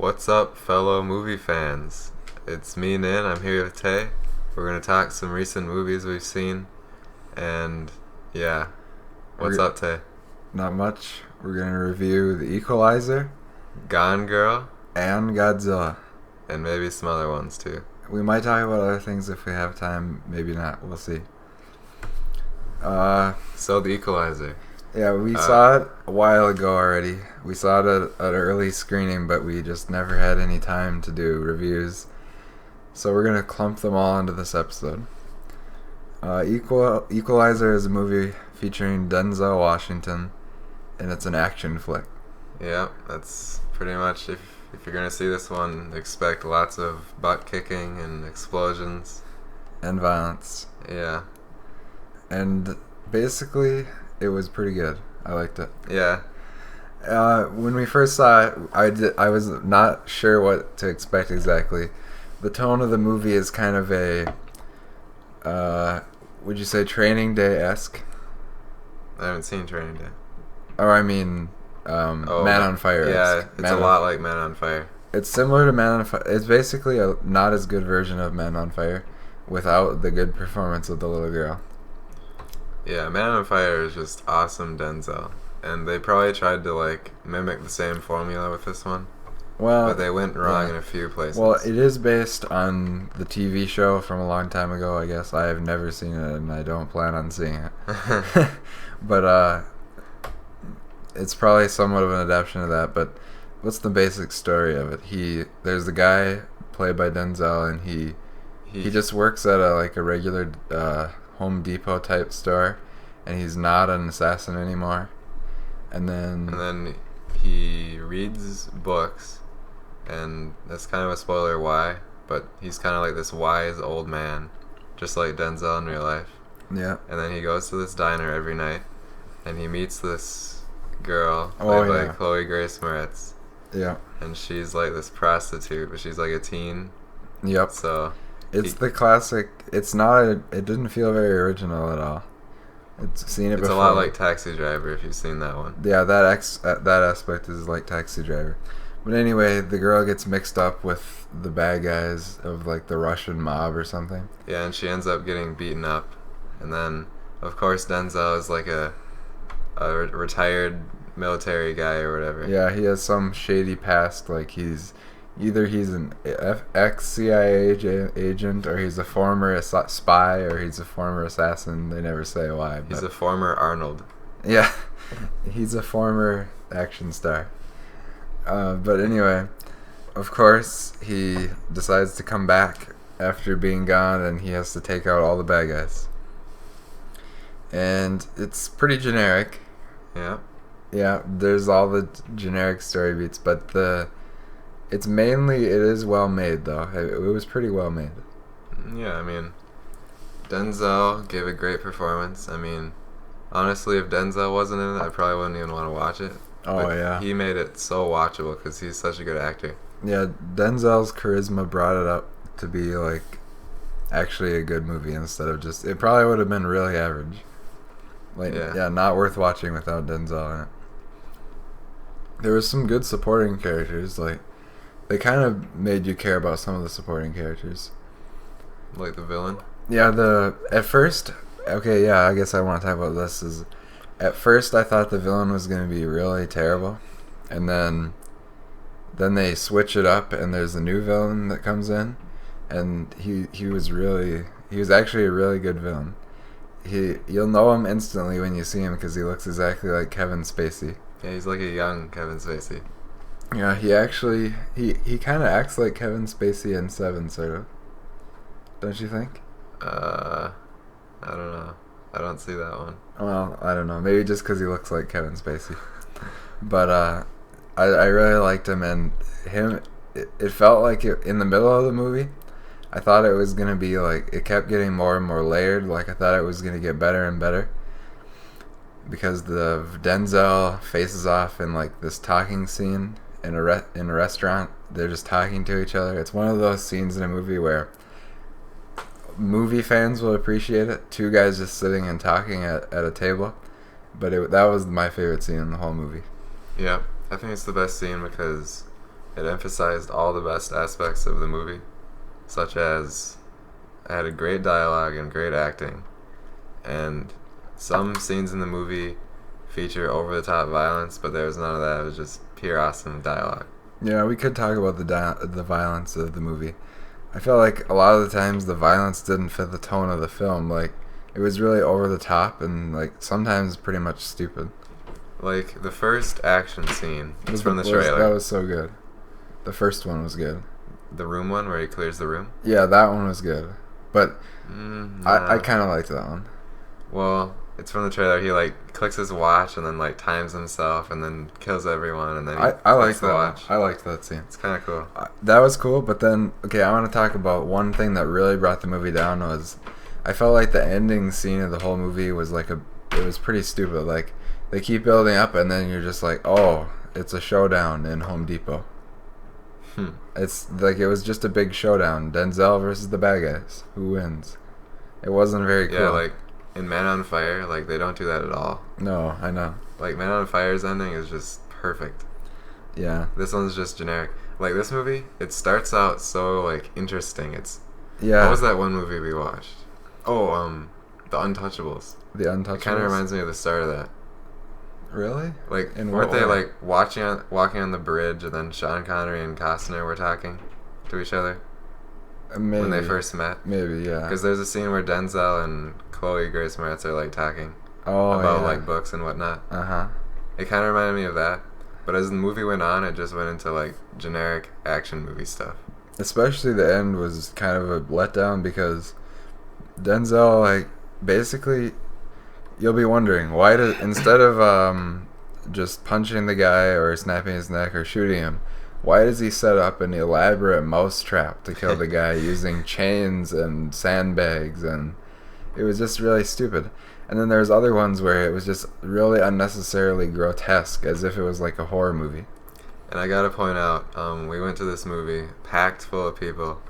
What's up, fellow movie fans? It's me, Nin. I'm here with Tay. We're going to talk some recent movies we've seen. And, yeah. What's up, Tay? Not much. We're going to review The Equalizer, Gone Girl, and Godzilla. and maybe some other ones, too. We might talk about other things if we have time. Maybe not. We'll see. So, The Equalizer. Yeah, we saw it a while ago already. We saw it at an early screening, but we just never had any time to do reviews. So we're going to clump them all into this episode. Equalizer is a movie featuring Denzel Washington, and it's an action flick. Yeah, that's pretty much, if you're going to see this one, expect lots of butt kicking and explosions. And violence. Yeah. And basically, it was pretty good. I liked it. Yeah. When we first saw it, I was not sure what to expect exactly. The tone of the movie is kind of a, would you say Training Day-esque? I haven't seen Training Day. Or I mean, Man on Fire. Yeah, it's a lot like Man on Fire. It's similar to Man on Fire. It's basically a not as good version of Man on Fire without the good performance of the little girl. Yeah, Man on Fire is just awesome Denzel. And they probably tried to, mimic the same formula with this one. Well, But they went wrong in a few places. Well, it is based on the TV show from a long time ago, I guess. I have never seen it, and I don't plan on seeing it. But, it's probably somewhat of an adaptation of that. But what's the basic story of it? There's the guy played by Denzel, and he just works at a regular Home Depot type store, and he's not an assassin anymore. And then he reads books, and that's kind of a spoiler why, but he's kind of like this wise old man, just like Denzel in real life. Yeah. And then he goes to this diner every night, and he meets this girl played by Chloe Grace Moretz. Yeah. And she's like this prostitute, but she's like a teen. Yep. So it's the classic. It's not. It didn't feel very original at all. It's seen it it's before. a lot like Taxi Driver, if you've seen that one. Yeah, that aspect is like Taxi Driver. But anyway, the girl gets mixed up with the bad guys of the Russian mob or something. Yeah, and she ends up getting beaten up. And then, of course, Denzel is like a retired military guy or whatever. Yeah, he has some shady past. He's an ex-CIA agent, or he's a former spy, or he's a former assassin. They never say why. He's a former Arnold. Yeah, he's a former action star. But anyway, of course, he decides to come back after being gone, and he has to take out all the bad guys. And it's pretty generic. Yeah. Yeah, there's all the generic story beats, but it is well made, though. It was pretty well made. Yeah, I mean, Denzel gave a great performance. I mean, honestly, if Denzel wasn't in it, I probably wouldn't even want to watch it. Oh, but yeah. He made it so watchable because he's such a good actor. Yeah, Denzel's charisma brought it up to be, actually a good movie instead of just... It probably would have been really average. Not worth watching without Denzel in it. There was some good supporting characters, they kind of made you care about some of the supporting characters. Like the villain? Yeah, at first, okay, yeah, I guess I want to talk about this. At first I thought the villain was going to be really terrible, and then they switch it up, and there's a new villain that comes in, and he was actually a really good villain. You'll know him instantly when you see him because he looks exactly like Kevin Spacey. Yeah, he's like a young Kevin Spacey. Yeah, he kind of acts like Kevin Spacey in Seven, sort of. Don't you think? I don't know. I don't see that one. Well, I don't know. Maybe just because he looks like Kevin Spacey. But I really liked him, and it felt like in the middle of the movie, I thought it was going to be it kept getting more and more layered. I thought it was going to get better and better. Because the Denzel faces off in this talking scene in a restaurant. They're just talking to each other. It's one of those scenes in a movie where movie fans will appreciate it. Two guys just sitting and talking at a table. But that was my favorite scene in the whole movie. Yeah, I think it's the best scene because It emphasized all the best aspects of the movie, such as it had a great dialogue and great acting, and some scenes in the movie feature over-the-top violence, but there was none of that. It was just pure awesome dialogue. Yeah, we could talk about the violence of the movie. I felt like a lot of the times the violence didn't fit the tone of the film. Like, it was really over the top and, like, sometimes pretty much stupid. Like, the first action scene was from the trailer. That was so good. The first one was good. The room one where he clears the room? Yeah, that one was good. But No. I kind of liked that one. Well, it's from the trailer. He, like, clicks his watch and then, like, times himself and then kills everyone and then he I liked the that watch. one. I liked that scene. It's kind of cool. That was cool, but then, okay, I want to talk about one thing that really brought the movie down was I felt like the ending scene of the whole movie was like it was pretty stupid. Like, they keep building up and then you're just like, oh, it's a showdown in Home Depot. It's like it was just a big showdown. Denzel versus the bad guys. Who wins? It wasn't very cool. Yeah, like, in Man on Fire, like, they don't do that at all. No, I know. Like, Man on Fire's ending is just perfect. Yeah. This one's just generic. Like, this movie, it starts out so, like, interesting. Yeah. What was that one movie we watched? Oh, The Untouchables. The Untouchables? It kind of reminds me of the start of that. Really? Like, In weren't what they, way? like, walking on the bridge, and then Sean Connery and Costner were talking to each other Maybe. when they first met? Maybe, yeah. Because there's a scene where Denzel and Chloe Grace Moretz are, like, talking yeah. about, like, books and whatnot. Uh-huh. It kind of reminded me of that. But as the movie went on, it just went into, like, generic action movie stuff. Especially the end was kind of a letdown because Denzel, like, basically, you'll be wondering, why did, instead of just punching the guy or snapping his neck or shooting him, why does he set up an elaborate mousetrap to kill the guy using chains and sandbags? And it was just really stupid. And then there's other ones where it was just really unnecessarily grotesque, as if it was like a horror movie. And I gotta point out, we went to this movie packed full of people,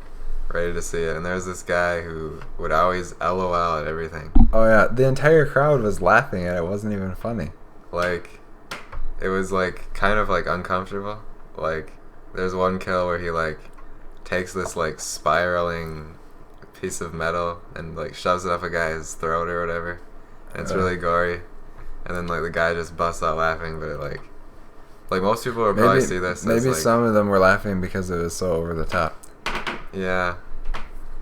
ready to see it, and there's this guy who would always LOL at everything. Oh yeah, the entire crowd was laughing and it wasn't even funny. Like, it was, like, kind of, like, uncomfortable. Like, there's one kill where he, like, takes this, like, spiraling piece of metal and, like, shoves it up a guy's throat or whatever. And it's really gory. And then, like, the guy just busts out laughing, but it, like most people would probably see this Maybe as, like, some of them were laughing because it was so over the top. Yeah.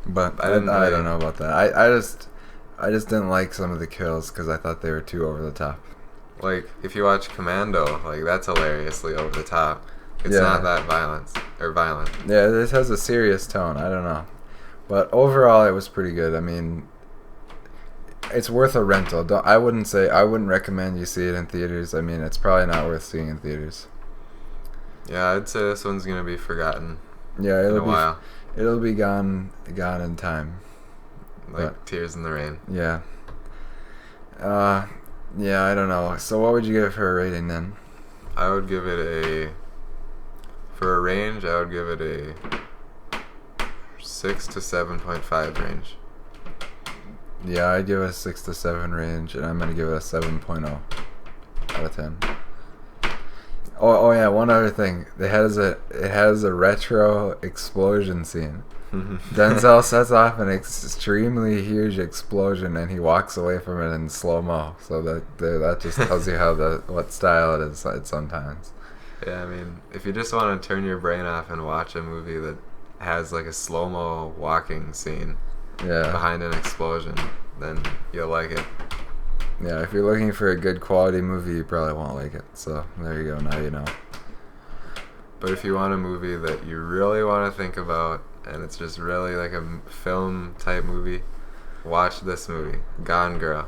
But I I didn't don't know about that. I just didn't like some of the kills because I thought they were too over the top. Like, if you watch Commando, like, that's hilariously over the top. It's Yeah. not that violent. Yeah, this has a serious tone. I don't know. But overall, it was pretty good. I mean, it's worth a rental. I wouldn't recommend you see it in theaters. I mean, it's probably not worth seeing in theaters. Yeah, I'd say this one's gonna be forgotten Yeah, in a while. It'll be gone in time. Like Tears in the Rain. Yeah. Yeah, I don't know. So what would you give it for a rating then? I would give it for a range, I would give it a 6 to 7.5 range. Yeah, I'd give it a 6 to 7 range, and I'm going to give it a 7.0 out of 10. Oh yeah, one other thing. It has a retro explosion scene. Denzel sets off an extremely huge explosion, and he walks away from it in slow-mo. So that just tells you what style it is sometimes. Yeah, I mean, if you just want to turn your brain off and watch a movie that has, like, a slow-mo walking scene behind an explosion, then you'll like it. Yeah, if you're looking for a good quality movie, you probably won't like it. So there you go. Now you know. But if you want a movie that you really want to think about, and it's just really like a film type movie, watch this movie, Gone Girl.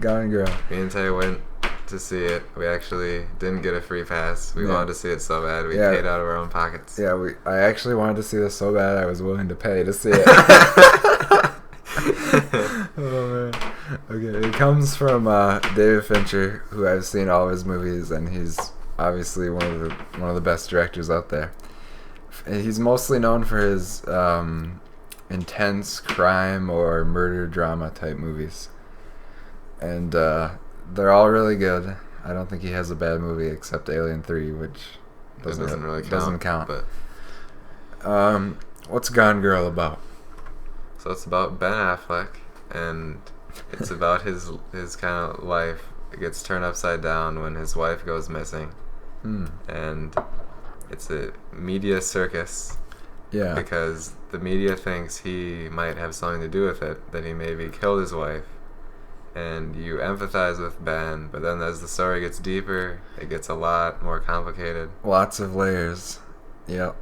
Gone Girl. Me and Tay went to see it. We actually didn't get a free pass. We wanted to see it so bad. We paid out of our own pockets. Yeah, I actually wanted to see this so bad I was willing to pay to see it. Oh man. Okay, it comes from David Fincher, who I've seen all of his movies, and he's obviously one of the best directors out there. He's mostly known for his intense crime or murder drama type movies, and they're all really good. I don't think he has a bad movie except Alien 3, which doesn't really count. Doesn't count. But what's Gone Girl about? so it's about Ben Affleck, and it's about his kind of life. It gets turned upside down when his wife goes missing, and it's a media circus. Yeah. Because the media thinks he might have something to do with it, that he maybe killed his wife. And you empathize with Ben, but then as the story gets deeper, it gets a lot more complicated. Lots of layers. Yep.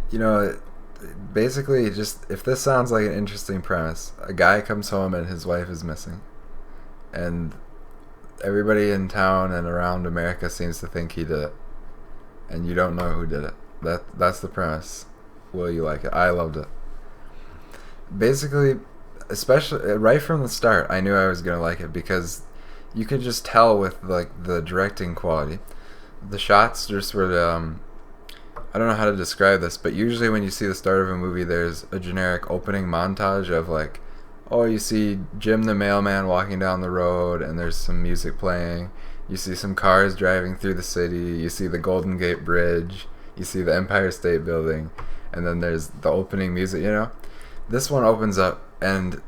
You know, basically, just if this sounds like an interesting premise, a guy comes home and his wife is missing. And everybody in town and around America seems to think he did it. And you don't know who did it. That's the premise. Will you like it? I loved it. Basically, especially right from the start, I knew I was gonna like it because you could just tell with like the directing quality. The shots just were I don't know how to describe this, but usually when you see the start of a movie, there's a generic opening montage of like, oh, you see Jim the mailman walking down the road and there's some music playing. You see some cars driving through the city. You see the Golden Gate Bridge. You see the Empire State Building. And then there's the opening music, you know? This one opens up, and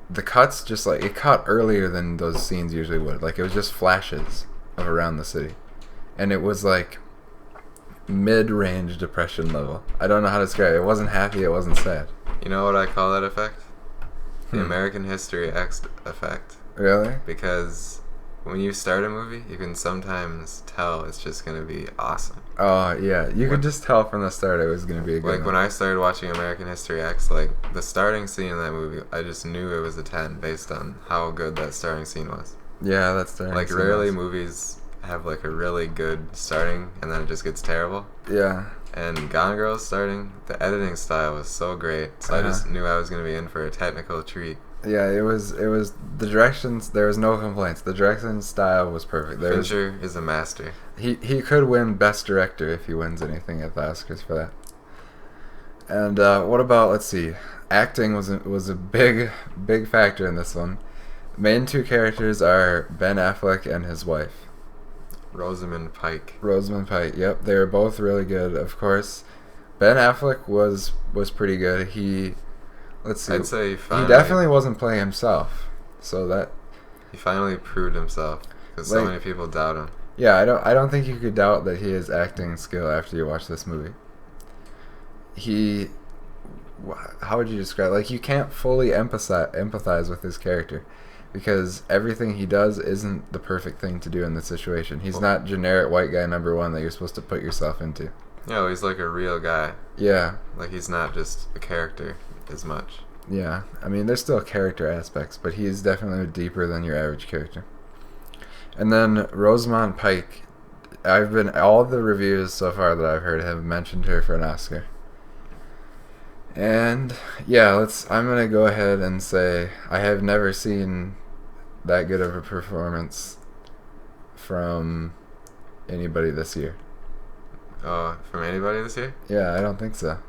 the cuts just like, it cut earlier than those scenes usually would. Like, it was just flashes of around the city. And it was like mid-range depression level. I don't know how to describe it. It wasn't happy, it wasn't sad. You know what I call that effect? The American History X effect. Really? Because when you start a movie, you can sometimes tell it's just going to be awesome. Oh, yeah. You could just tell from the start it was going to be a good Like, one. when I started watching American History X, like, the starting scene in that movie, I just knew it was a 10 based on how good that starting scene was. Yeah, that's Like, rarely movies have, like, a really good starting, and then it just gets terrible. Yeah. And Gone Girl's starting, the editing style was so great, so I just knew I was going to be in for a technical treat. Yeah, it was the directions, there was no complaints. The direction style was perfect. Fincher is a master. He could win Best Director if he wins anything at the Oscars for that. And what about, let's see, acting was a big factor in this one. Main two characters are Ben Affleck and his wife. Rosamund Pike. Rosamund Pike, yep. They were both really good, of course. Ben Affleck was pretty good. Let's see. I'd say he definitely wasn't playing himself, so that he finally proved himself because so many people doubt him. Yeah, I don't think you could doubt that he has acting skill after you watch this movie. How would you describe? Like, you can't fully empathize with his character because everything he does isn't the perfect thing to do in this situation. He's not generic white guy number one that you're supposed to put yourself into. Yeah, he's like a real guy. Yeah. Like, he's not just a character as much. Yeah, I mean, there's still character aspects, but he's definitely deeper than your average character. And then Rosamund Pike, all the reviews so far that I've heard have mentioned her for an Oscar. And yeah, I'm gonna go ahead and say I have never seen that good of a performance from anybody this year. Oh, from anybody this year? Yeah, I don't think so.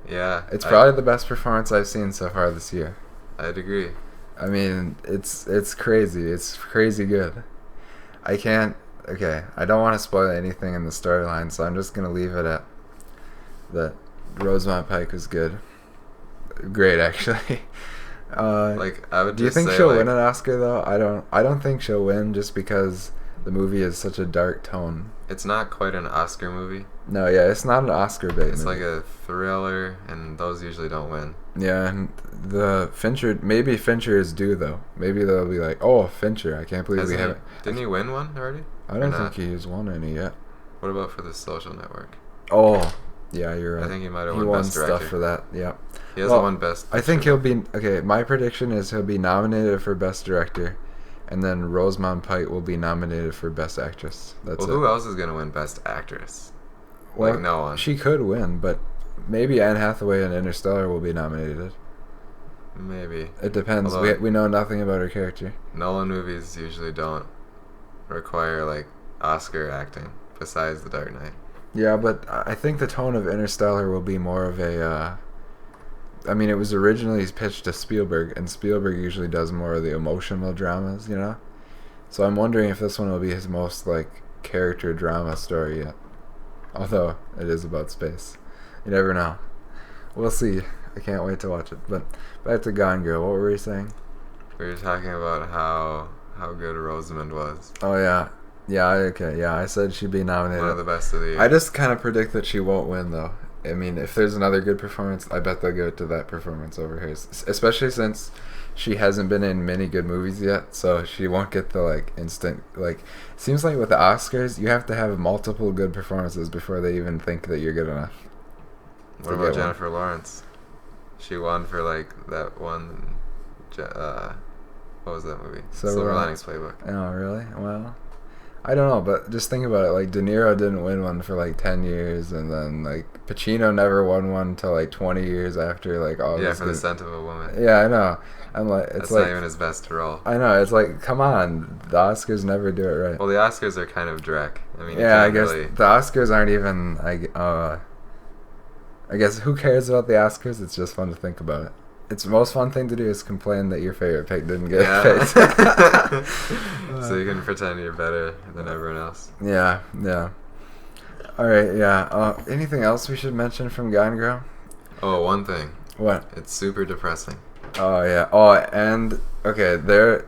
Yeah. It's probably the best performance I've seen so far this year. I'd agree. I mean, it's crazy. It's crazy good. I don't want to spoil anything in the storyline, so I'm just going to leave it at that Rosamund Pike was good. Great, actually. Do you think she'll win an Oscar, though? I don't think she'll win just because the movie is such a dark tone. It's not quite an Oscar movie. No, yeah, it's not an Oscar bait. It's like a thriller, and those usually don't win. Yeah, and maybe Fincher is due, though. Maybe they'll be like, oh, Fincher, I can't believe we haven't. Didn't he win one already? I don't think he's won any yet. What about for The Social Network? Oh, yeah, you're right. I think he might have won Best Director. Stuff for that, yeah. He hasn't won Best Picture. I think he'll be, my prediction is he'll be nominated for Best Director, and then Rosamund Pike will be nominated for Best Actress. Who else is going to win Best Actress? Well, no one. She could win, but maybe Anne Hathaway in Interstellar will be nominated. Maybe. It depends. We know nothing about her character. Nolan movies usually don't require, Oscar acting, besides The Dark Knight. Yeah, but I think the tone of Interstellar will be more of a... it was originally pitched to Spielberg, and Spielberg usually does more of the emotional dramas, you know? So I'm wondering if this one will be his most, character drama story yet. Although it is about space. You never know. We'll see. I can't wait to watch it. But back to Gone Girl. What were you saying? We were talking about how good Rosamund was. Oh, yeah. Yeah, okay. Yeah, I said she'd be nominated. One of the best of the year. I just kind of predict that she won't win, though. I mean, if there's another good performance, I bet they'll give it to that performance over hers. Especially since she hasn't been in many good movies yet, so she won't get the, like, instant, like... Seems like with the Oscars, you have to have multiple good performances before they even think that you're good enough. What about Jennifer Lawrence? She won for, like, that one... what was that movie? Silver Linings Playbook. Oh, really? Well... I don't know, but just think about it. Like, De Niro didn't win one for, like, 10 years, and then, like, Pacino never won one until, like, 20 years after, like, all Yeah, this for The Scent of a Woman. Yeah, I know. I'm like, it's That's like... not even his best role. I know, it's like, come on. The Oscars never do it right. Well, the Oscars are kind of dreck. I mean, yeah, I guess really... the Oscars aren't even... I guess who cares about the Oscars? It's just fun to think about it. It's the most fun thing to do is complain that your favorite pick didn't get picked. So you can pretend you're better than everyone else. Yeah, yeah. All right, yeah. Anything else we should mention from Gone Girl? Oh, one thing. What? It's super depressing. Oh, yeah. Oh, and, okay,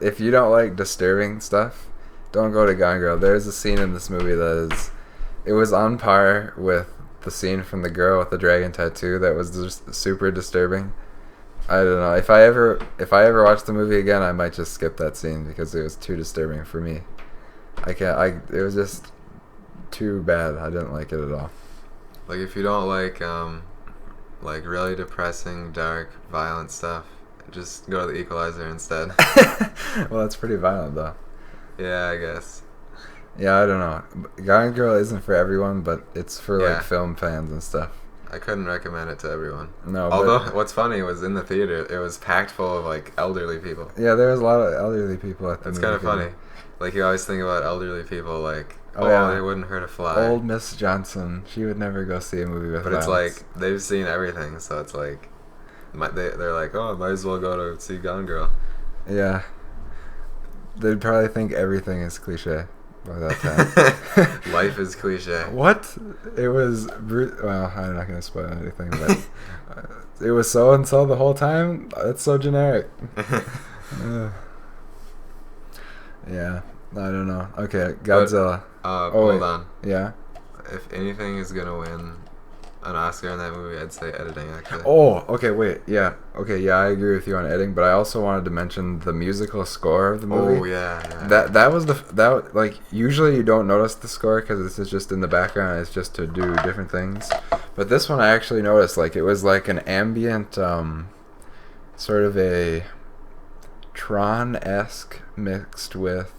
if you don't like disturbing stuff, don't go to Gone Girl. There's a scene in this movie that is... It was on par with the scene from the girl with the dragon tattoo that was just super disturbing. I don't know. If I ever watch the movie again, I might just skip that scene because it was too disturbing for me. It was just too bad. I didn't like it at all. Like, if you don't like really depressing, dark, violent stuff, just go to the Equalizer instead. Well, that's pretty violent, though. Yeah, I guess. Yeah, I don't know. Gone Girl isn't for everyone, but it's for, like, film fans and stuff. I couldn't recommend it to everyone. No, although what's funny was in the theater, it was packed full of, like, elderly people. Yeah, there was a lot of elderly people at the movie. It's kind of funny. Like, you always think about elderly people, like, they wouldn't hurt a fly. Old Miss Johnson, she would never go see a movie with violence. But it's like, they've seen everything, so it's like, they're like, oh, I might as well go to see Gone Girl. Yeah. They'd probably think everything is cliche by that time. Life is cliche. What? It was... Well, I'm not going to spoil anything, but... it was so-and-so the whole time? That's so generic. Yeah. I don't know. Okay, Godzilla. Hold on. Yeah? If anything is going to win an Oscar in that movie, I'd say editing, actually. Oh, okay, wait. Yeah. Okay, yeah, I agree with you on editing, but I also wanted to mention the musical score of the movie. Oh, yeah. That was like, usually you don't notice the score because this is just in the background. It's just to do different things. But this one I actually noticed, like, it was like an ambient, sort of a Tron-esque mixed with...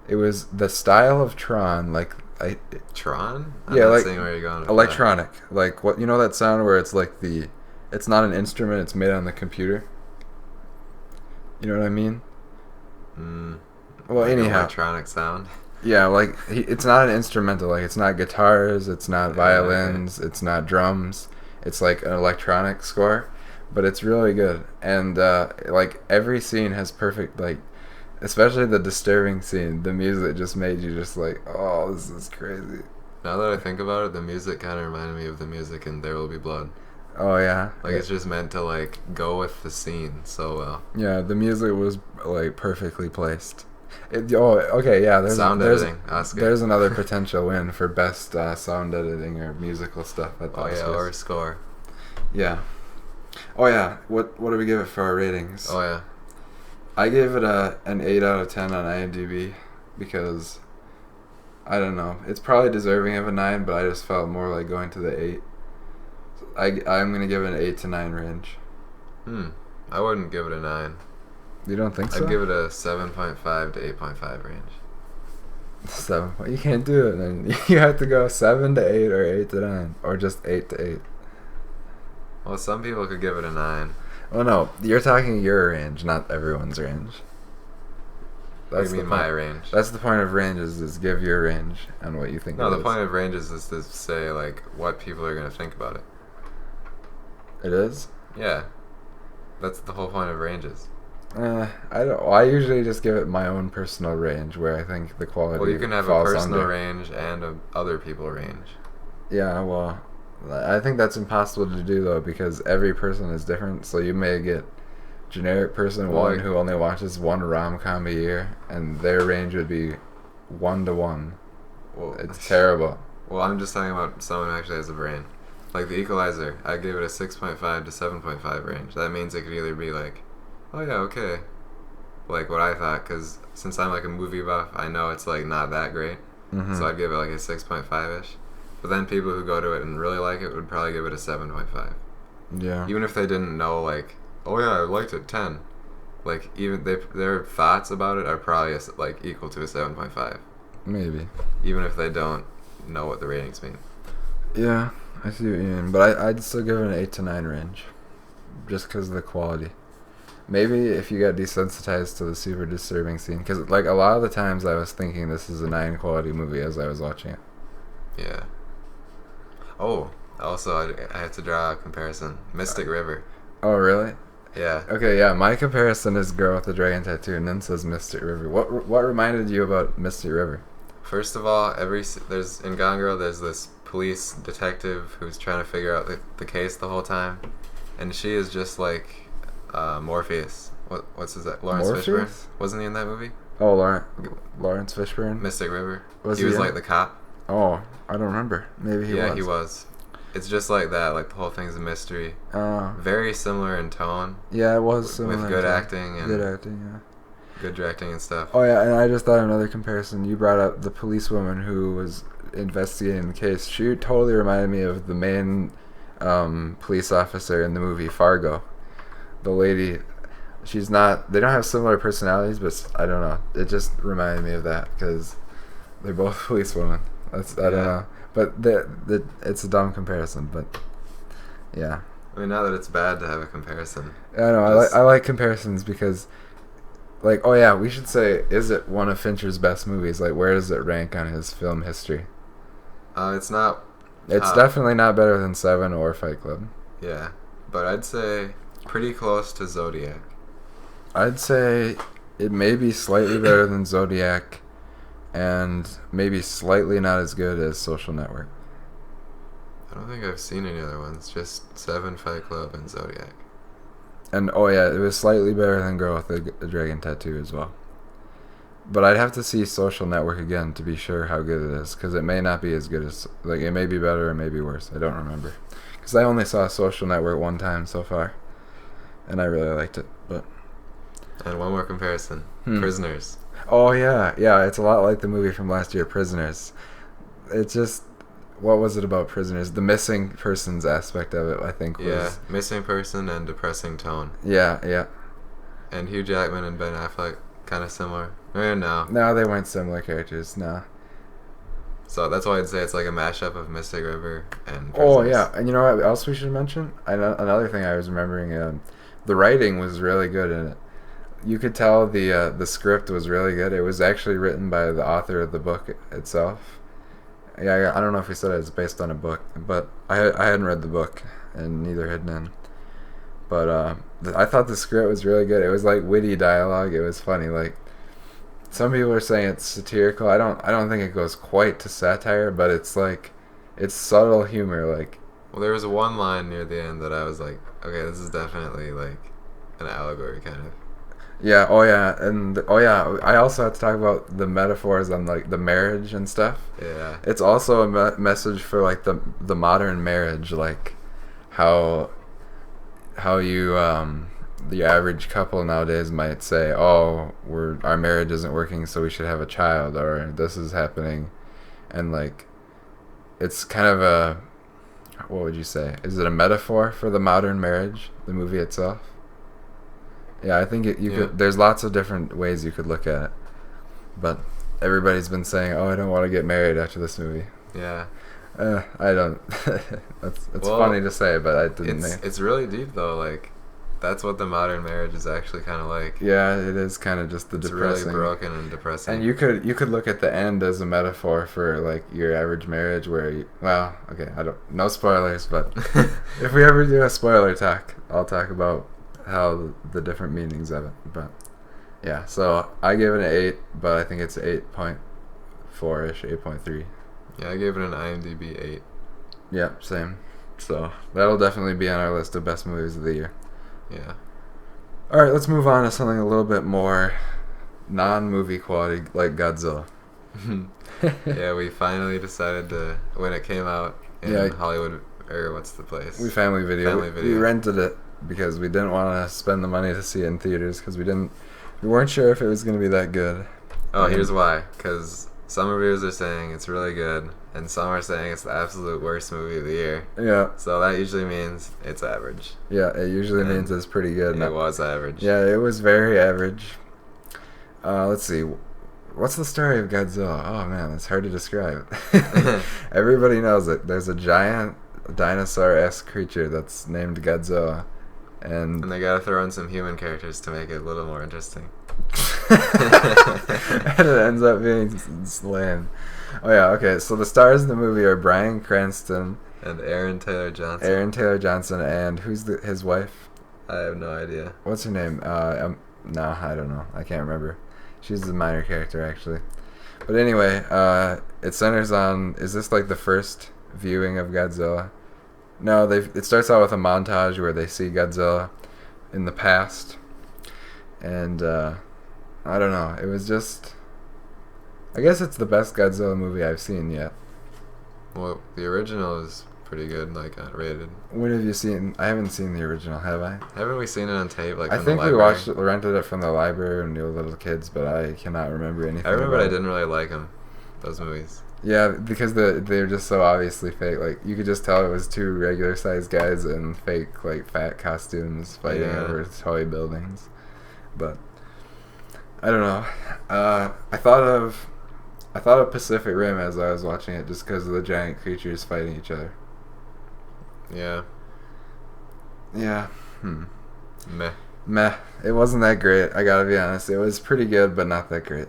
It was the style of Tron, like... Tron? I'm not like seeing where you're going with electronic. That. Like, what, you know that sound where it's like it's not an instrument, it's made on the computer? You know what I mean? Well, like anyhow. Electronic sound? Yeah, like, it's not an instrumental. Like, it's not guitars, it's not violins, it's not drums. It's like an electronic score. But it's really good. And, like, every scene has perfect, like, especially the disturbing scene, the music just made you just like, oh, this is crazy. Now that I think about it, the music kind of reminded me of the music in There Will Be Blood. Oh, yeah? Like, it's just meant to, like, go with the scene so well. Yeah, the music was, like, perfectly placed. Okay, yeah. Sound editing, Oscar. There's another potential win for best sound editing or musical stuff at the Oscars. Yeah, or score. Yeah. Oh, yeah. What do we give it for our ratings? Oh, yeah. I gave it an 8 out of 10 on IMDb because, I don't know, it's probably deserving of a 9, but I just felt more like going to the 8. So I'm going to give it an 8 to 9 range. I wouldn't give it a 9. You don't think so? I'd give it a 7.5 to 8.5 range. 7. You can't do it then. You have to go 7 to 8 or 8 to 9 or just 8 to 8. Well, some people could give it a 9. Oh no, you're talking your range, not everyone's range. What do you mean my range? That's the point of range is give your range and what you think No, the point of ranges is to say, like, what people are going to think about it. It is? Yeah. That's the whole point of ranges. I usually just give it my own personal range where I think the quality. Well, you can have a personal range and a other people range. Yeah, well, I think that's impossible to do though because every person is different. So you may get generic person Well, one like, who only watches one rom com a year, and their range would be 1 to 1. well, It's terrible. well, I'm just talking about someone who actually has a brain. Like the Equalizer, I gave it a 6.5 to 7.5 range. That means it could either be like, oh yeah, okay, like what I thought, because since I'm like a movie buff, I know it's like not that great, so I'd give it like a 6.5 ish. But then people who go to it and really like it would probably give it a 7.5. Yeah. Even if they didn't know like, oh yeah, I liked it 10. Like even their thoughts about it are probably like equal to a 7.5. Maybe. Even if they don't know what the ratings mean. Yeah, I see what you mean, but I'd still give it an 8 to 9 range, just because of the quality. Maybe if you got desensitized to the super disturbing scene, because like a lot of the times I was thinking this is a 9 quality movie as I was watching it. Yeah. Oh, also I have to draw a comparison. Mystic River. Oh really? Yeah. Okay, yeah. My comparison is Girl with the Dragon Tattoo, and then says Mystic River. What reminded you about Mystic River? First of all, there's in Gone Girl there's this police detective who's trying to figure out the case the whole time, and she is just like Morpheus. What's his that? Lawrence Fishburne. Morpheus? Wasn't he in that movie? Oh, Lawrence Fishburne. Mystic River. Was he was in like it? the cop. Oh, I don't remember. Maybe he was. Yeah, he was. It's just like that. Like the whole thing's a mystery. Very similar in tone. Yeah, it was similar. With good acting and good acting. Yeah. good directing and stuff. Oh yeah, and I just thought another comparison. You brought up the policewoman who was investigating the case. She totally reminded me of the main police officer in the movie Fargo. The lady, she's not. They don't have similar personalities, but I don't know. It just reminded me of that because they're both policewomen. I don't know, but it's a dumb comparison. But yeah. I mean, not that it's bad to have a comparison. I know. I like comparisons because. Like, oh yeah, we should say, is it one of Fincher's best movies? Like, where does it rank on his film history? It's not. It's definitely not better than Seven or Fight Club. Yeah, but I'd say pretty close to Zodiac. I'd say it may be slightly better than Zodiac, and maybe slightly not as good as Social Network. I don't think I've seen any other ones. Just Seven, Fight Club, and Zodiac. And oh yeah, it was slightly better than Girl with the Dragon Tattoo as well. But I'd have to see Social Network again to be sure how good it is, because it may not be as good as, like, it may be better or may be worse. I don't remember, because I only saw Social Network one time so far, and I really liked it. But And one more comparison: Prisoners. oh yeah, it's a lot like the movie from last year, Prisoners. It's just, what was it about Prisoners? The missing persons aspect of it, I think, was... Yeah, missing person and depressing tone. Yeah. And Hugh Jackman and Ben Affleck, kind of similar. No. No, they weren't similar characters, no. So that's why I'd say it's like a mashup of Mystic River and Prisoners. Oh, yeah, and you know what else we should mention? Another thing I was remembering, the writing was really good in it. You could tell the script was really good. It was actually written by the author of the book itself. Yeah, I don't know if he said it was based on a book, but I hadn't read the book, and neither had Nin. But I thought the script was really good. It was like witty dialogue. It was funny. Like, some people are saying it's satirical. I don't think it goes quite to satire, but it's like, it's subtle humor. Like, well, there was one line near the end that I was like, okay, this is definitely like an allegory kind of. Yeah, oh yeah, and oh yeah, I also have to talk about the metaphors on like the marriage and stuff. Yeah. It's also a message for like the modern marriage, like how you the average couple nowadays might say, "Oh, our marriage isn't working, so we should have a child," or "This is happening," and like it's kind of a, what would you say? Is it a metaphor for the modern marriage? The movie itself. Yeah, I think you could. There's lots of different ways you could look at it, but everybody's been saying, "Oh, I don't want to get married after this movie." Yeah. I don't. It's funny to say, but I didn't. It's really deep though. Like, that's what the modern marriage is actually kind of like. Yeah, it is kind of just the depressing. It's really broken and depressing. And you could look at the end as a metaphor for like your average marriage, where no spoilers, but if we ever do a spoiler talk, I'll talk about how the different meanings of it. But yeah, so I give it an 8, but I think it's 8.4ish, 8.3. Yeah, I gave it an IMDb 8. Yeah, same. So that'll definitely be on our list of best movies of the year. Yeah. All right, let's move on to something a little bit more non-movie quality, like Godzilla. Yeah, we finally decided to, when it came out in Hollywood, or what's the place? We Family Video. We rented it because we didn't want to spend the money to see it in theaters because we weren't sure if it was going to be that good. Oh, here's why. Because some reviewers are saying it's really good, and some are saying it's the absolute worst movie of the year. Yeah. So that usually means it's average. Yeah, it usually means it's pretty good. It was average. Yeah, it was very average. Let's see. What's the story of Godzilla? Oh, man, it's hard to describe. Everybody knows it. There's a giant dinosaur-esque creature that's named Godzilla. And they gotta throw in some human characters to make it a little more interesting. And it ends up being lame. Oh yeah, okay. So the stars of the movie are Bryan Cranston and Aaron Taylor Johnson. And who's his wife? I have no idea. What's her name? No, I don't know. I can't remember. She's a minor character actually. But anyway, it centers on. Is this like the first viewing of Godzilla? No, it starts out with a montage where they see Godzilla in the past, and I don't know. It was just, I guess it's the best Godzilla movie I've seen yet. Well, the original is pretty good, like rated. What have you seen? I haven't seen the original, have I? Haven't we seen it on tape? Like I from think the library? we rented it from the library when we were little kids, but I cannot remember anything. I remember I didn't really like them, those movies. Yeah, because they're just so obviously fake. Like you could just tell it was two regular sized guys in fake like fat costumes fighting over toy buildings. But I don't know. I thought of Pacific Rim as I was watching it, just because of the giant creatures fighting each other. Yeah. Yeah. Meh. It wasn't that great. I gotta be honest. It was pretty good, but not that great.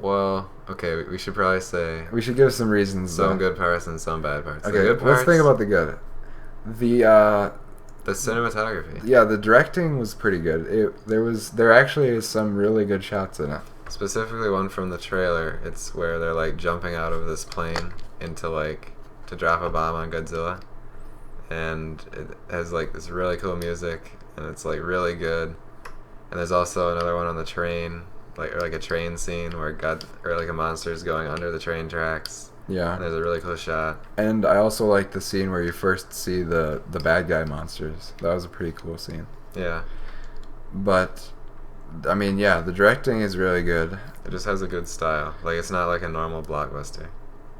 Well, okay, we should probably say... We should give some reasons. Some good parts and some bad parts. Okay, let's think about the good. The cinematography. Yeah, the directing was pretty good. There actually is some really good shots in it. Specifically one from the trailer. It's where they're like jumping out of this plane into like to drop a bomb on Godzilla. And it has like this really cool music and it's like really good. And there's also another one on the train. Like a train scene where a monster is going under the train tracks. Yeah. And there's a really cool shot. And I also like the scene where you first see the bad guy monsters. That was a pretty cool scene. Yeah. But I mean, yeah, the directing is really good. It just has a good style. Like it's not like a normal blockbuster.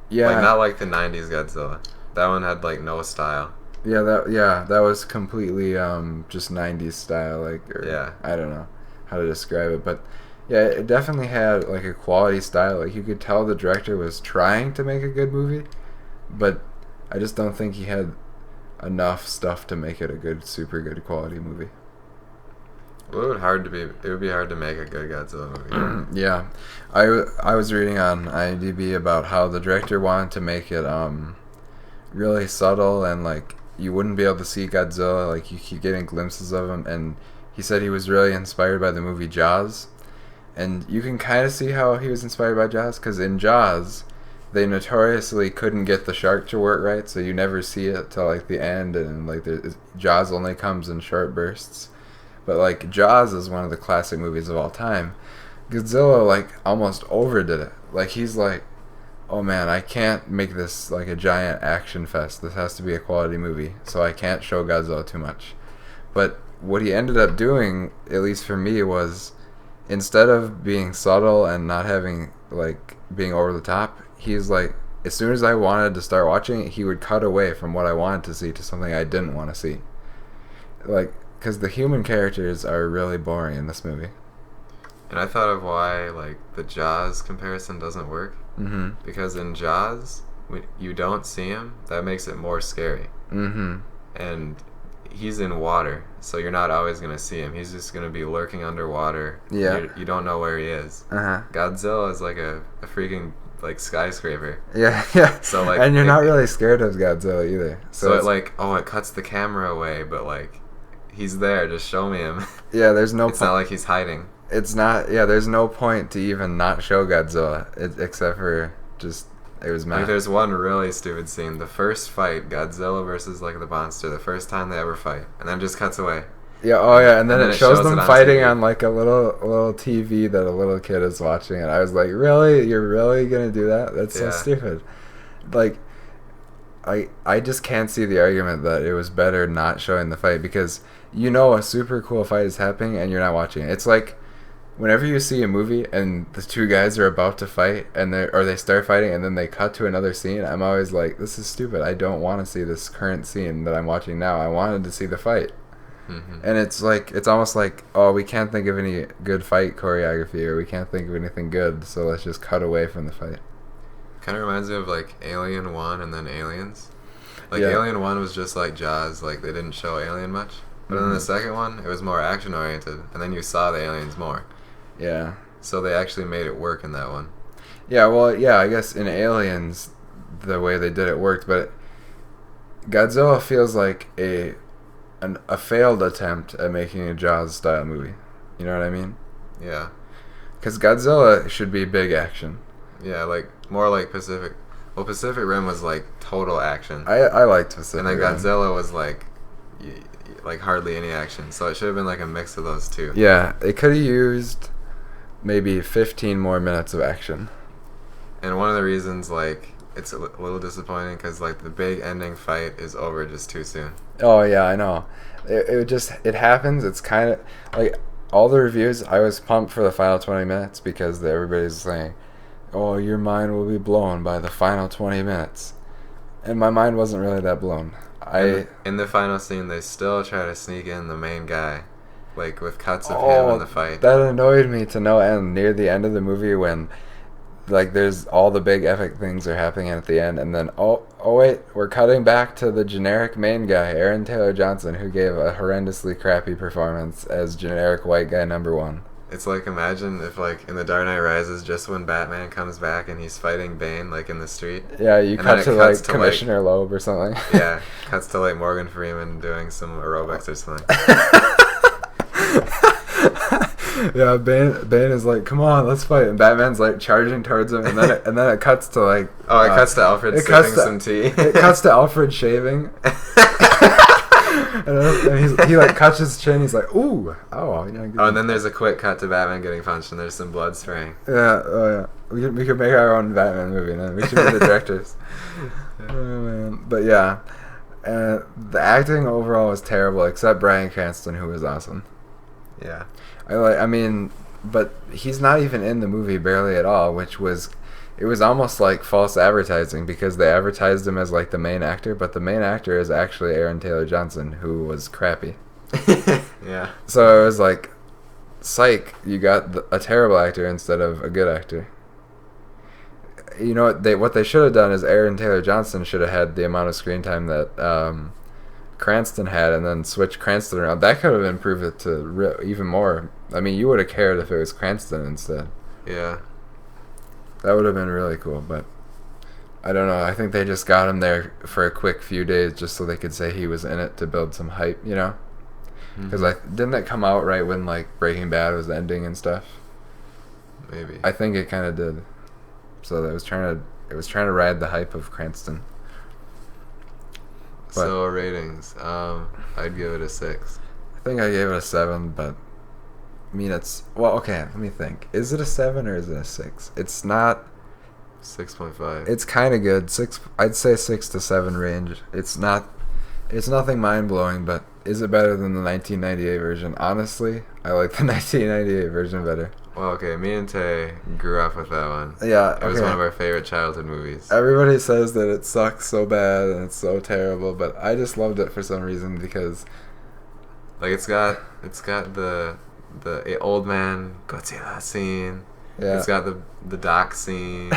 Yeah. Like not like the 90s Godzilla. That one had like no style. Yeah, that was completely just 90s style yeah. I don't know how to describe it, but yeah, it definitely had like a quality style. Like you could tell the director was trying to make a good movie, but I just don't think he had enough stuff to make it a good, super good quality movie. Well, it would be hard to make a good Godzilla movie. Yeah, I was reading on IMDb about how the director wanted to make it really subtle and like you wouldn't be able to see Godzilla, like you keep getting glimpses of him, and he said he was really inspired by the movie Jaws. And you can kind of see how he was inspired by Jaws, because in Jaws, they notoriously couldn't get the shark to work right, so you never see it till like the end, and like Jaws only comes in short bursts. But like Jaws is one of the classic movies of all time. Godzilla like almost overdid it. Like he's like, oh man, I can't make this like a giant action fest. This has to be a quality movie, so I can't show Godzilla too much. But what he ended up doing, at least for me, was instead of being subtle and not having like being over the top, he's like, as soon as I wanted to start watching it, he would cut away from what I wanted to see to something I didn't want to see. Like, because the human characters are really boring in this movie. And I thought of why like the Jaws comparison doesn't work. Mm-hmm. Because in Jaws, when you don't see him, that makes it more scary. Mm-hmm. And he's in water, so you're not always going to see him. He's just going to be lurking underwater. Yeah. You don't know where he is. Uh-huh. Godzilla is like a freaking like skyscraper. Yeah, yeah. So like, and you're not really scared of Godzilla either. So it like, it cuts the camera away, but like, he's there. Just show me him. Yeah, there's no. It's not like he's hiding. It's not. Yeah, there's no point to even not show Godzilla, except for just It was Like, mad. there's one really stupid scene. The first fight, Godzilla versus like the monster, the first time they ever fight, and then it just cuts away. Yeah, oh yeah, and then And it shows it them on fighting TV. on like a little TV that a little kid is watching, and I was like, really? You're really gonna do that? That's so Yeah. stupid. Like, I just can't see the argument that it was better not showing the fight, because you know a super cool fight is happening and you're not watching it. It's like whenever you see a movie and the two guys are about to fight and they start fighting and then they cut to another scene, I'm always like, this is stupid. I don't want to see this current scene that I'm watching now. I wanted to see the fight. Mm-hmm. And it's almost like, oh, we can't think of any good fight choreography, or we can't think of anything good, so let's just cut away from the fight. Kind of reminds me of like Alien 1 and then Aliens. Like, Yeah. Alien 1 was just like Jaws, like they didn't show Alien much. But then the second one, it was more action oriented, and then you saw the aliens more. Yeah. So they actually made it work in that one. Yeah, well, yeah, I guess in Aliens, the way they did it worked, but Godzilla feels like a failed attempt at making a Jaws-style movie. You know what I mean? Yeah. Because Godzilla should be big action. Yeah, like more like Pacific. Well, Pacific Rim was like total action. I liked Pacific And then Rim. Godzilla was like hardly any action. So it should have been like a mix of those two. Yeah, it could have used maybe 15 more minutes of action. And one of the reasons, like, it's a little disappointing because like the big ending fight is over just too soon. Oh yeah, I know. It happens. It's kind of like all the reviews. I was pumped for the final 20 minutes because everybody's saying, "Oh, your mind will be blown by the final 20 minutes," and my mind wasn't really that blown. In the final scene, they still try to sneak in the main guy, like with cuts of him in the fight. That annoyed me to no end. Near the end of the movie, when like there's all the big epic things are happening at the end, and then oh wait, we're cutting back to the generic main guy, Aaron Taylor Johnson, who gave a horrendously crappy performance as generic white guy number one. It's like, imagine if like in The Dark Knight Rises, just when Batman comes back and he's fighting Bane like in the street. Yeah, you And cut then to it like cuts to, Commissioner Loeb or something. Yeah, cuts to like Morgan Freeman doing some aerobics or something. Yeah, Bane is like, come on, let's fight, and Batman's like charging towards him, and then it cuts to like. Oh, it cuts to Alfred sipping some tea. It cuts to Alfred shaving. and he like cuts his chin. He's like, ooh, oh, you know. Oh, and then there's a quick cut to Batman getting punched, and there's some blood spraying. Yeah, oh yeah. We could make our own Batman movie now. We should be the directors. Oh man, but yeah, the acting overall was terrible, except Bryan Cranston, who was awesome. Yeah. I mean, but he's not even in the movie barely at all, it was almost like false advertising because they advertised him as like the main actor, but the main actor is actually Aaron Taylor Johnson, who was crappy. Yeah. So it was like, psych, you got a terrible actor instead of a good actor. You know what they should have done is Aaron Taylor Johnson should have had the amount of screen time that Cranston had, and then switch Cranston around. That could have improved it to even more. I mean, you would have cared if it was Cranston instead. Yeah. That would have been really cool, but I don't know. I think they just got him there for a quick few days just so they could say he was in it to build some hype, you know? Because didn't it come out right when like Breaking Bad was ending and stuff? Maybe. I think it kind of did. So it was trying to ride the hype of Cranston. But So ratings, I'd give it a 6. I think I gave it a 7, but I mean okay, let me think. Is it a 7 or is it a 6? It's not. 6.5. It's kind of good. 6. I'd say 6 to 7 range. It's nothing mind blowing, but is it better than the 1998 version? Honestly, I like the 1998 version better. Well, okay, me and Tay grew up with that one. Yeah, It was one of our favorite childhood movies. Everybody says that it sucks so bad and it's so terrible, but I just loved it for some reason because Like, it's got the old man Godzilla scene. yeah. It's got the dock scene.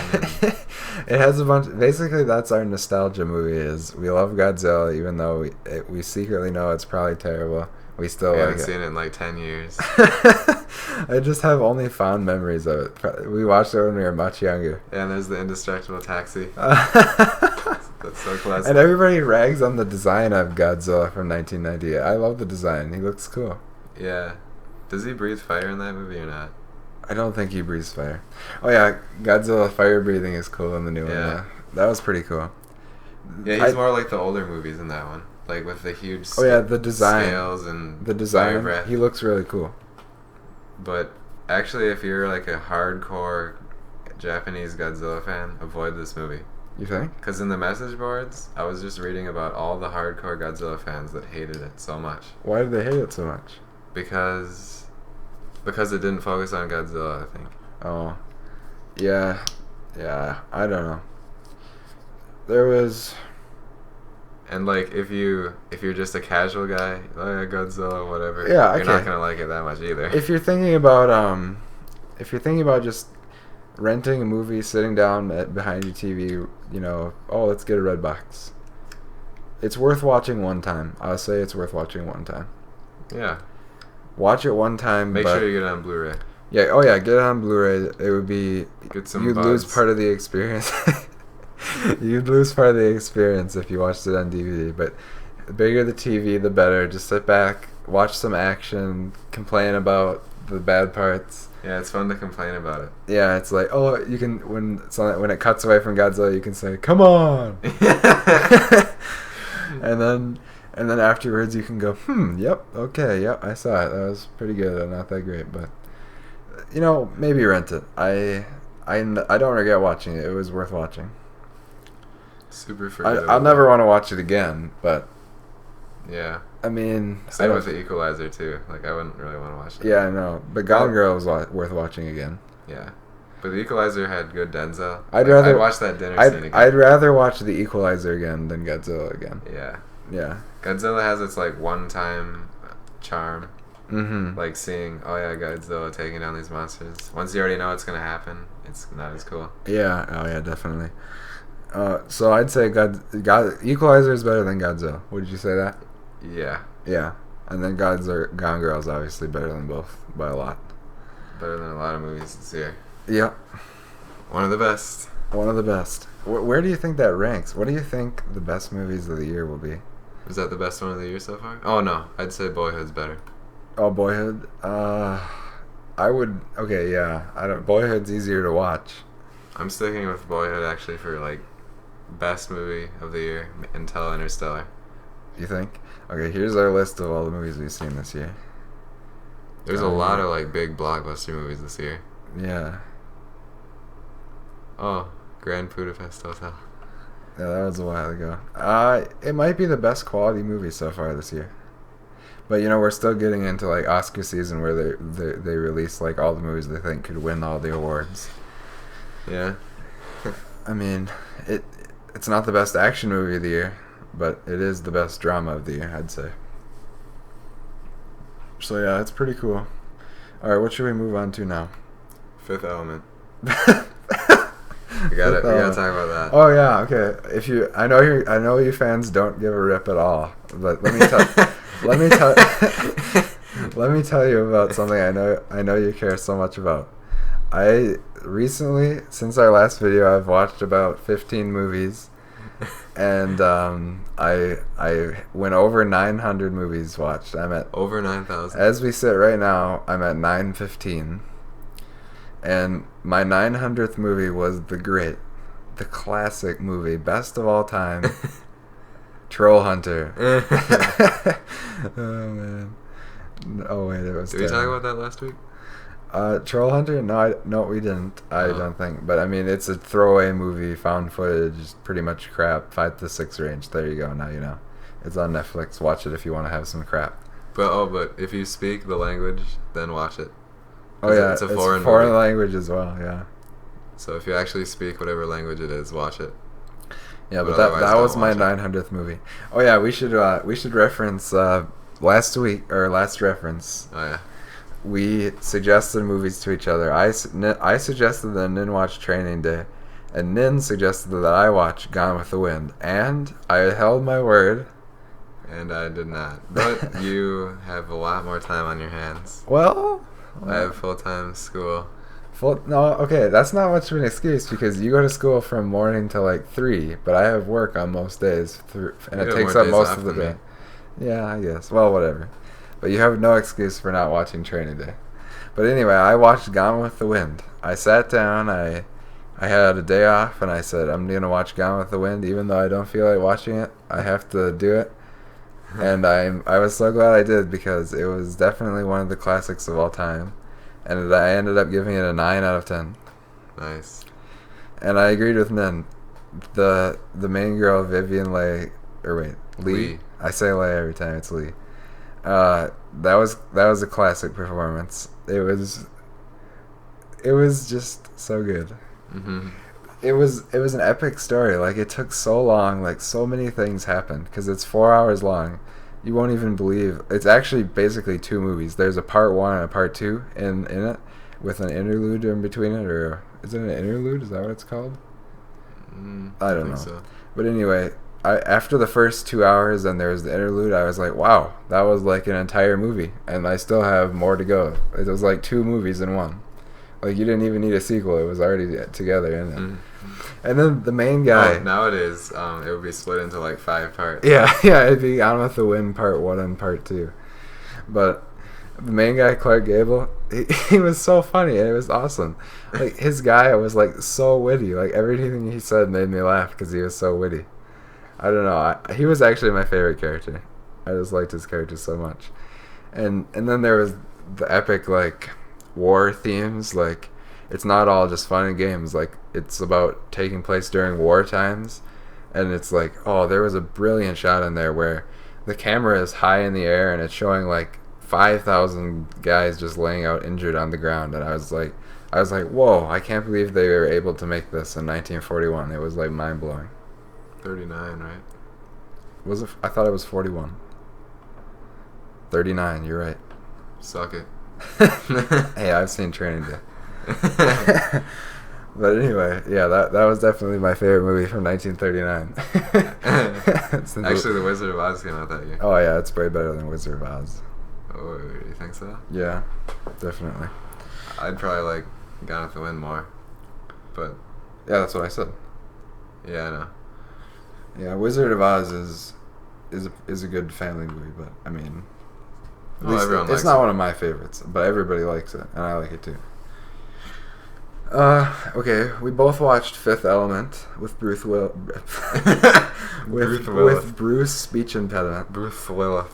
It has a bunch. Basically, that's our nostalgia movie. Is we love Godzilla, even though we secretly know it's probably terrible. We still We like haven't it. seen it in like 10 years. I just have only fond memories of it. We watched it when we were much younger. Yeah, and there's the indestructible taxi. That's so classic. And everybody rags on the design of Godzilla from 1998. I love the design. He looks cool. Yeah. Does he breathe fire in that movie or not? I don't think he breathes fire. Oh yeah, Godzilla fire breathing is cool in the new one. Yeah. That was pretty cool. Yeah, he's more like the older movies in that one, like with the huge the design, scales and the design. fire breath. He looks really cool. But actually, if you're like a hardcore Japanese Godzilla fan, avoid this movie. You think? Because in the message boards, I was just reading about all the hardcore Godzilla fans that hated it so much. Why did they hate it so much? Because it didn't focus on Godzilla, I think. Oh, yeah, I don't know. There was, and like if you're just a casual guy, oh yeah, Godzilla, whatever. Yeah, you're not gonna like it that much either. If you're thinking about just renting a movie, sitting down behind your TV, let's get a red box. It's worth watching one time. I'll say it's worth watching one time. Yeah. Watch it one time. Make sure you get it on Blu-ray. Yeah. Oh yeah. Get it on Blu-ray. It would be. You'd lose part of the experience. You'd lose part of the experience if you watched it on DVD. But the bigger the TV, the better. Just sit back, watch some action, complain about the bad parts. Yeah, it's fun to complain about it. Yeah, it's like, oh, you can when it cuts away from Godzilla, you can say, "Come on," and then afterwards you can go, yep, okay, yep, I saw it. That was pretty good. Not that great, but maybe rent it. I don't regret watching it. It was worth watching. Super forgettable. I'll never want to watch it again, but yeah. I mean, same with the Equalizer too. Like I wouldn't really want to watch it. Yeah, I know. But Gone Girl was worth watching again. Yeah, but the Equalizer had good Denzel. I'd rather watch that dinner scene again. I'd rather watch the Equalizer again than Godzilla again. Yeah. Yeah. Godzilla has its like one-time charm. Mm-hmm. Like seeing, oh yeah, Godzilla taking down these monsters. Once you already know it's gonna happen, it's not as cool. Yeah. Oh yeah, definitely. So I'd say Equalizer is better than Godzilla. Would you say that? Yeah. Yeah. And then Gone Girl is obviously better than both by a lot. Better than a lot of movies this year. Yeah. One of the best. One of the best. Where do you think that ranks? What do you think the best movies of the year will be? Is that the best one of the year so far? Oh no, I'd say Boyhood's better. Oh, Boyhood. I would. Okay, yeah. Boyhood's easier to watch. I'm sticking with Boyhood actually for like best movie of the year until Interstellar. You think? Okay, here's our list of all the movies we've seen this year. There's a lot of like big blockbuster movies this year. Yeah. Oh, Grand Budapest Hotel. Yeah, that was a while ago. It might be the best quality movie so far this year. But we're still getting into like Oscar season where they release like all the movies they think could win all the awards. Yeah. I mean, it's not the best action movie of the year, but it is the best drama of the year, I'd say. So yeah, it's pretty cool. All right, what should we move on to now? Fifth Element. We gotta talk about that. Oh yeah, okay. I know you fans don't give a rip at all, but let me tell you about something I know you care so much about. I recently, since our last video, I've watched about 15 movies, and I went over 900 movies watched. I'm at over 9,000. As we sit right now, I'm at 915. And my 900th movie was the classic movie, best of all time, Troll Hunter. Oh man. Oh wait, it was. Did we talk about that last week? Troll Hunter? No, we didn't. I don't think. But I mean, it's a throwaway movie, found footage, pretty much crap, 5 to 6 range. There you go. Now you know. It's on Netflix. Watch it if you want to have some crap. But if you speak the language, then watch it. Oh yeah, it's a foreign language as well. Yeah. So if you actually speak whatever language it is, watch it. Yeah, but that was my 900th movie. Oh yeah, we should reference last reference. Oh yeah. We suggested movies to each other. I suggested that Nin watch Training Day, and Nin suggested that I watch Gone with the Wind, and I held my word. And I did not. But you have a lot more time on your hands. Well, I have full-time school. No, okay, that's not much of an excuse because you go to school from morning to like 3, but I have work on most days, and it takes up most of the day. Yeah, I guess. Well, whatever. But you have no excuse for not watching Training Day. But anyway, I watched Gone with the Wind. I sat down, I I had a day off, and I said I'm gonna watch Gone with the Wind, even though I don't feel like watching it. I have to do it, and I was so glad I did because it was definitely one of the classics of all time, and I ended up giving it a 9 out of 10. Nice. And I agreed with Nin. The main girl, Vivian Leigh, or wait, Lee. I say Leigh every time. It's Lee. That was a classic performance. It was just so good. Mm-hmm. It was an epic story. Like, it took so long. Like, so many things happened because it's 4 hours long. You won't even believe. It's actually basically 2 movies. There's a part 1 and a part 2 in it, with an interlude in between it, or is it an interlude? Is that what it's called? I don't know. So. But anyway, after the first 2 hours and there was the interlude, I was like, wow, that was like an entire movie, and I still have more to go. It was like 2 movies in one. Like, you didn't even need a sequel. It was already together in it. Mm-hmm. And then the main guy... Oh, nowadays, it would be split into like 5 parts. Yeah, it'd be Gone with the Wind part 1 and part 2. But the main guy, Clark Gable, he was so funny, and it was awesome. Like, his guy was like so witty. Like, everything he said made me laugh because he was so witty. I don't know. He was actually my favorite character. I just liked his character so much. And then there was the epic, like, war themes. Like, it's not all just fun and games. Like, it's about taking place during war times. And it's like, oh, there was a brilliant shot in there where the camera is high in the air and it's showing like 5,000 guys just laying out injured on the ground. And I was like, whoa, I can't believe they were able to make this in 1941. It was like mind blowing. 39, right? Was it? I thought it was 41. 39, you're right. Suck it. Hey, I've seen Training Day. But anyway, yeah, that was definitely my favorite movie from 1939. Actually, The Wizard of Oz came out that year. Oh yeah, it's way better than Wizard of Oz. Oh, you think so? Yeah, definitely. I'd probably like Gone with the Wind more, but yeah, that's what I said. Yeah, I know. Yeah, Wizard of Oz is a good family movie, but I mean, it's not one of my favorites, but everybody likes it, and I like it too. Okay, we both watched Fifth Element with Bruce with Bruce speech impediment. Bruce Willis.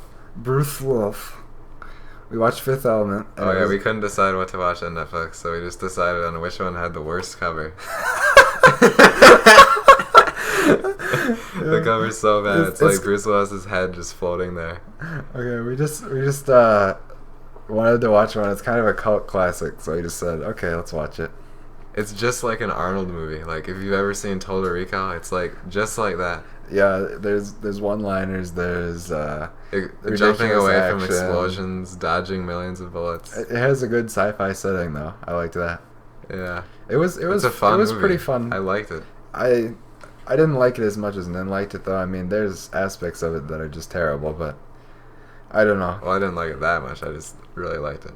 We watched Fifth Element. Oh yeah, we couldn't decide what to watch on Netflix, so we just decided on which one had the worst cover. The cover's so bad. It's like Bruce Willis's head just floating there. Okay, we just wanted to watch one. It's kind of a cult classic, so we just said, okay, let's watch it. It's just like an Arnold movie. Like, if you've ever seen Total Recall, it's like just like that. Yeah, there's one-liners. There's jumping away action. From explosions, dodging millions of bullets. It has a good sci-fi setting, though. I liked that. Yeah, it was a fun. It was movie. Pretty fun. I liked it. I didn't like it as much as Nin liked it, though. I mean, there's aspects of it that are just terrible, but I don't know. Well, I didn't like it that much. I just really liked it.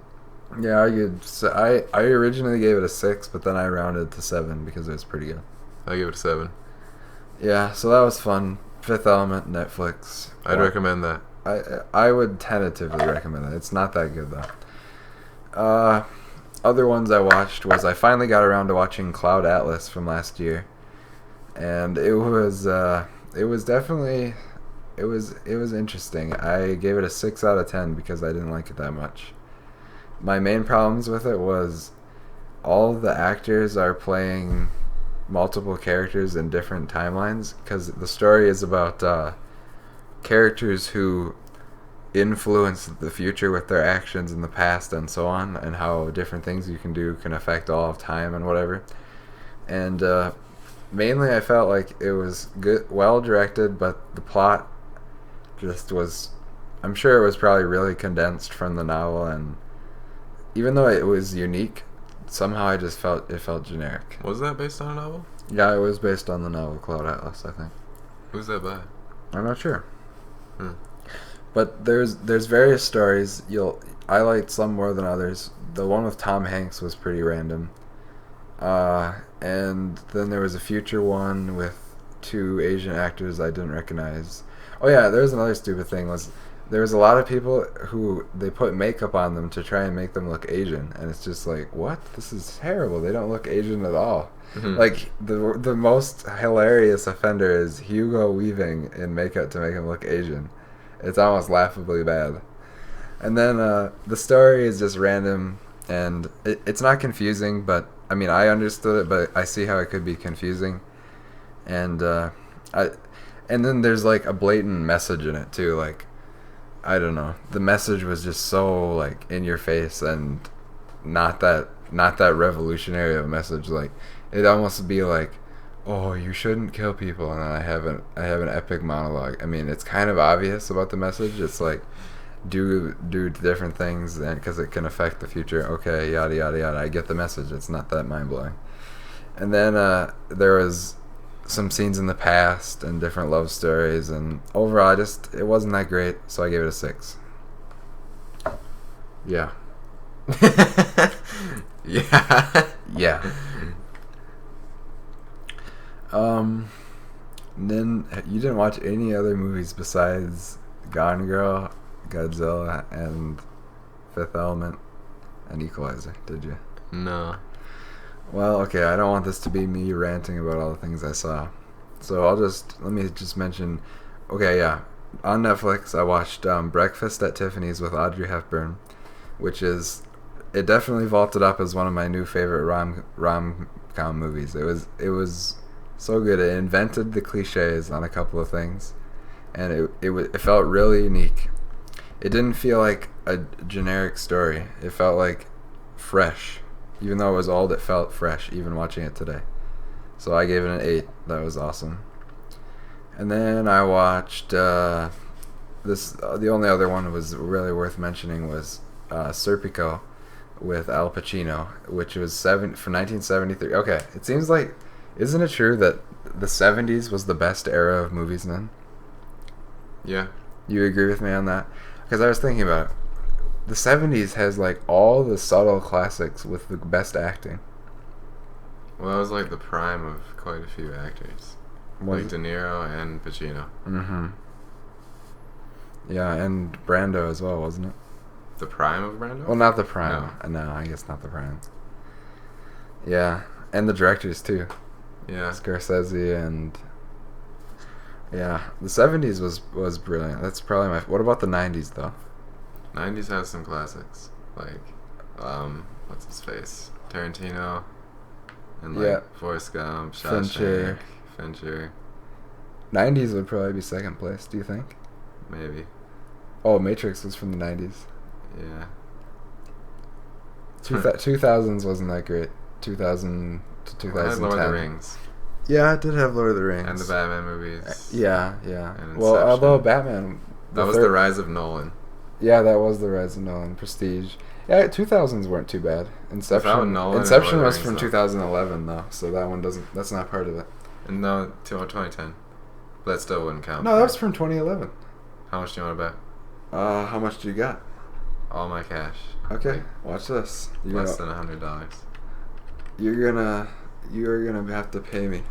Yeah, I originally gave it a 6, but then I rounded to 7 because it was pretty good. I give it a 7. Yeah, so that was fun. Fifth Element, Netflix. I'd recommend that. I would tentatively recommend it. It's not that good though. Other ones I watched was I finally got around to watching Cloud Atlas from last year, and it was definitely it was interesting. I gave it a 6 out of 10 because I didn't like it that much. My main problems with it was all the actors are playing multiple characters in different timelines because the story is about characters who influence the future with their actions in the past and so on, and how different things you can do can affect all of time and whatever. And mainly I felt like it was good, well directed, but the plot just was, I'm sure it was probably really condensed from the novel, and even though it was unique, somehow I just felt it felt generic. Was that based on a novel? Yeah, it was based on the novel Cloud Atlas, I think. Who's that by? I'm not sure. But there's various stories. I liked some more than others. The one with Tom Hanks was pretty random. And then there was a future one with 2 Asian actors I didn't recognize. Oh yeah, there was another stupid thing was There's a lot of people who they put makeup on them to try and make them look Asian, and it's just like, what? This is terrible. They don't look Asian at all. Mhm. Like the most hilarious offender is Hugo Weaving in makeup to make him look Asian. It's almost laughably bad. And then the story is just random, and it's not confusing, but I mean I understood it, but I see how it could be confusing, and I and then there's like a blatant message in it too, like. I don't know. The message was just so like in your face and not that revolutionary of a message. Like it'd almost be like, "Oh, you shouldn't kill people," and then I have an epic monologue. I mean, it's kind of obvious about the message. It's like do different things and because it can affect the future. Okay, yada yada yada. I get the message. It's not that mind blowing. And then there was some scenes in the past and different love stories, and overall it wasn't that great, so I gave it a 6. Yeah. Yeah. Yeah. Then you didn't watch any other movies besides Gone Girl, Godzilla, and Fifth Element and Equalizer, did you? No. Well, okay, I don't want this to be me ranting about all the things I saw. So let me just mention, okay, yeah. On Netflix, I watched Breakfast at Tiffany's with Audrey Hepburn, it definitely vaulted up as one of my new favorite rom-com movies. It was so good. It invented the cliches on a couple of things, and it felt really unique. It didn't feel like a generic story. It felt like fresh. Even though it was old, it felt fresh, even watching it today. So I gave it an 8. That was awesome. And then I watched the only other one was really worth mentioning was Serpico with Al Pacino, which was from 1973. Okay, it seems like, isn't it true that the 70s was the best era of movies then? Yeah. You agree with me on that? Because I was thinking about it. The 70s has like all the subtle classics with the best acting. Well, that was like the prime of quite a few actors. Like De Niro and Pacino. Mm-hmm. Yeah, and Brando as well, wasn't it? The prime of Brando? Well, not the prime. No, I guess not the prime. Yeah, and the directors too. Yeah. Scorsese and... Yeah, the 70s was brilliant. That's probably my... What about the 90s, though? 90s has some classics. Like, what's his face? Tarantino. And like Forrest Gump, Shawshank, Fincher. 90s would probably be second place, do you think? Maybe. Oh, Matrix was from the 90s. Yeah. 2000s wasn't that great. 2000 to 2010. It had Lord of the Rings. Yeah, it did have Lord of the Rings. And the Batman movies. Yeah. And Well, although Batman... That was the rise of Nolan. Yeah, that was the rise of Nolan. Prestige. Yeah, 2000s weren't too bad. Inception was from 2011, though, so that's not part of it. And no, 2010. That still wouldn't count. No, that was from 2011. How much do you want to bet? How much do you got? All my cash. Okay, watch this. Less than $100. You're gonna have to pay me.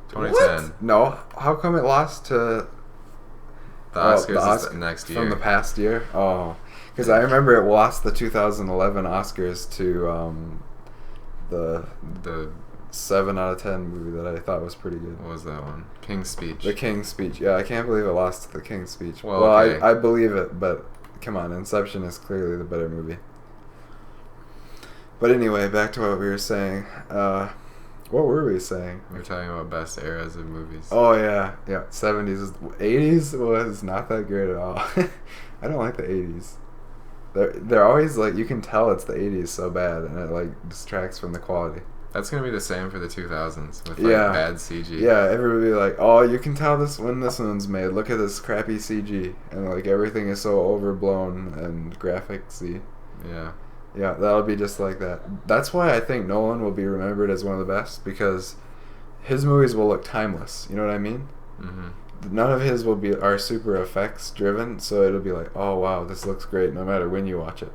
2010. What? No, how come it lost to the Oscars is next year? From the past year? Oh, because I remember it lost the 2011 Oscars to the 7 out of 10 movie that I thought was pretty good. What was that one? King's Speech. The King's Speech. Yeah, I can't believe it lost to the King's Speech. Well, okay. I believe it, but come on, Inception is clearly the better movie. But anyway, back to what we were saying. What were we saying? We were talking about best eras of movies. Oh, yeah. 70s. 80s was not that great at all. I don't like the 80s. They're always like, you can tell it's the 80s so bad, and it like distracts from the quality. That's going to be the same for the 2000s with like bad CG. Yeah, everybody be like, oh, you can tell this one's made. Look at this crappy CG. And like everything is so overblown and graphicsy. Yeah. Yeah, that'll be just like that. That's why I think Nolan will be remembered as one of the best, because his movies will look timeless. You know what I mean? Mm-hmm. None of his are super effects driven, so it'll be like, oh wow, this looks great no matter when you watch it.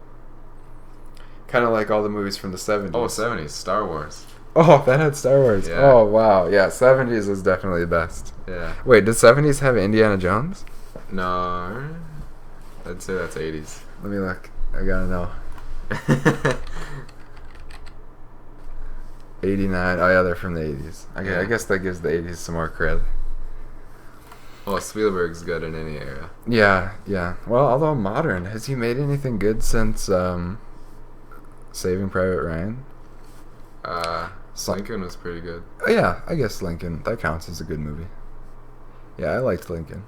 Kind of like all the movies from the 70s. Oh, 70s, Star Wars. Oh, that had Star Wars. Yeah. Oh wow, yeah, 70s is definitely the best. Yeah. Wait, did 70s have Indiana Jones? No. I'd say that's 80s. Let me look. I gotta know. 89. Oh yeah, they're from the 80s. Okay, Yeah. I guess that gives the 80s some more credit. Well, Spielberg's good in any era. Yeah, yeah. Well, although modern, has he made anything good since Saving Private Ryan? Lincoln was pretty good. Oh, yeah, I guess Lincoln. That counts as a good movie. Yeah, I liked Lincoln.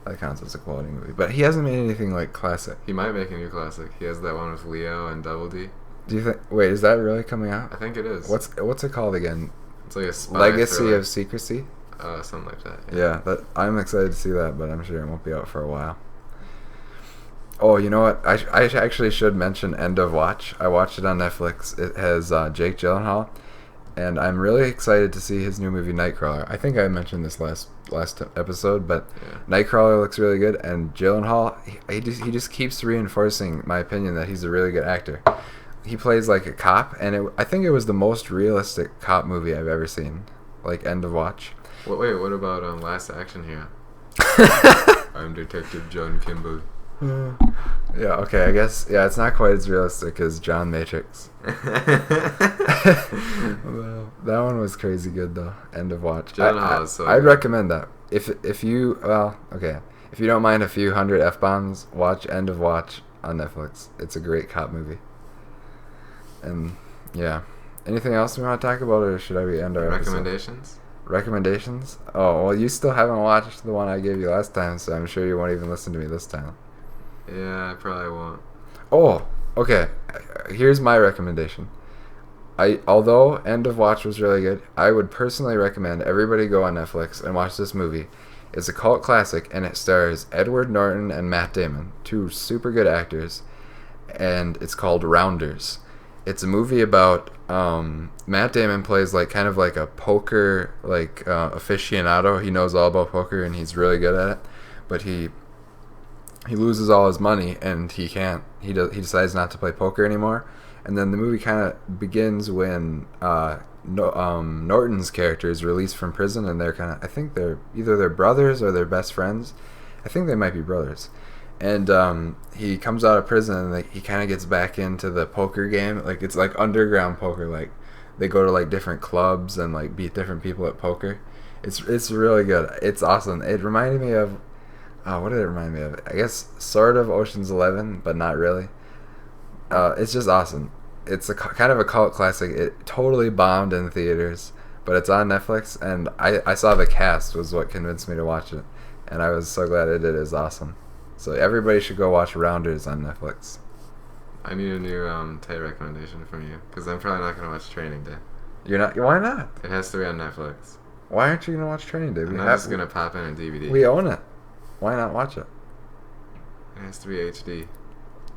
That counts as a quality movie. But he hasn't made anything like classic. He might make a new classic. He has that one with Leo and Double D. Do you think? Wait, is that really coming out? I think it is. What's it called again? It's like a spy Legacy thriller. of Secrecy. Something like that. Yeah, that I'm excited to see that, but I'm sure it won't be out for a while. Oh, you know what? I actually should mention End of Watch. I watched it on Netflix. It has Jake Gyllenhaal, and I'm really excited to see his new movie Nightcrawler. I think I mentioned this last episode, but Yeah. Nightcrawler looks really good, and Gyllenhaal he just keeps reinforcing my opinion that he's a really good actor. He plays like a cop, and I think it was the most realistic cop movie I've ever seen. Like End of Watch. Wait, what about Last Action Hero? I'm Detective John Kimball. Yeah, okay, I guess, yeah, it's not quite as realistic as John Matrix. Well, that one was crazy good, though. End of Watch. I'd recommend that. If you, well, okay, if you don't mind a few hundred F-bombs, watch End of Watch on Netflix. It's a great cop movie. And, yeah. Anything else we want to talk about, or should I end our Recommendations? Recommendations? Oh, well, you still haven't watched the one I gave you last time, so I'm sure you won't even listen to me this time. Yeah, I probably won't. Oh, okay. Here's my recommendation. Although End of Watch was really good, I would personally recommend everybody go on Netflix and watch this movie. It's a cult classic, and it stars Edward Norton and Matt Damon, two super good actors, and it's called Rounders. It's a movie about Matt Damon plays like kind of like a poker aficionado. He knows all about poker and he's really good at it, but he loses all his money and he decides not to play poker anymore. And then the movie kind of begins when Norton's character is released from prison, and I think they're either their brothers or their best friends. I think they might be brothers. And he comes out of prison and he kind of gets back into the poker game. Like, it's like underground poker. Like, they go to like different clubs and like beat different people at poker. It's really good. It's awesome. It reminded me of what did it remind me of? I guess sort of Ocean's 11, but not really. It's just awesome. It's kind of a cult classic. It totally bombed in theaters, but it's on Netflix, and I saw the cast was what convinced me to watch it, and I was so glad it did. It's awesome. So everybody should go watch Rounders on Netflix. I need a new tight recommendation from you, because I'm probably not going to watch Training Day. You're not? Why not? It has to be on Netflix. Why aren't you gonna watch Training Day? I'm not just going to pop in a DVD. We own it. Why not watch it? It has to be HD.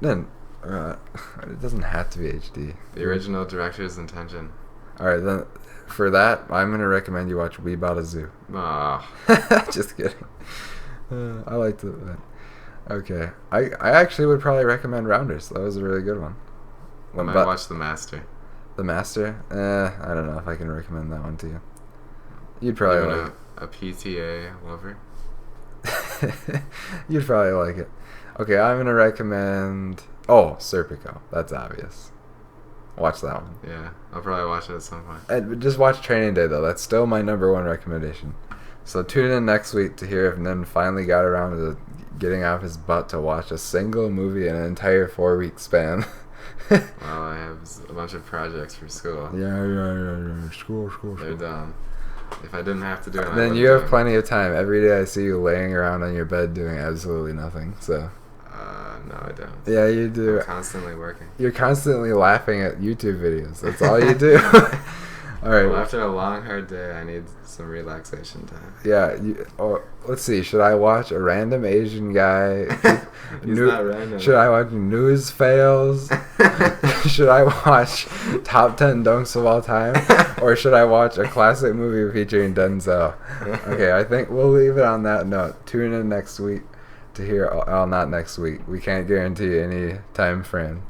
Then it doesn't have to be HD. The original director's intention. All right, then for that, I'm gonna recommend you watch We Bought a Zoo. Ah, Just kidding. I liked it. Okay, I actually would probably recommend Rounders. That was a really good one. I might watch The Master. The Master? I don't know if I can recommend that one to you. You'd probably like a PTA lover. You'd probably like it. Okay, I'm gonna recommend. Oh, Serpico. That's obvious. Watch that one. Yeah, I'll probably watch it at some point. And just watch Training Day though. That's still my number one recommendation. So tune in next week to hear if Nen finally got around to getting off his butt to watch a single movie in an entire 4-week span. Well, I have a bunch of projects for school. Yeah. School. They're done. If I didn't have to do it, then you have plenty of time. Every day I see you laying around on your bed doing absolutely nothing. So. No, I don't. Yeah, you do. I'm constantly working. You're constantly laughing at YouTube videos. That's all you do. All right. Well, after a long, hard day, I need some relaxation time. Yeah. Let's see. Should I watch a random Asian guy? He's not random. Should I watch news fails? Should I watch top 10 dunks of all time? Or should I watch a classic movie featuring Denzel? Okay, I think we'll leave it on that note. Tune in next week to hear. Oh, not next week. We can't guarantee any time frame.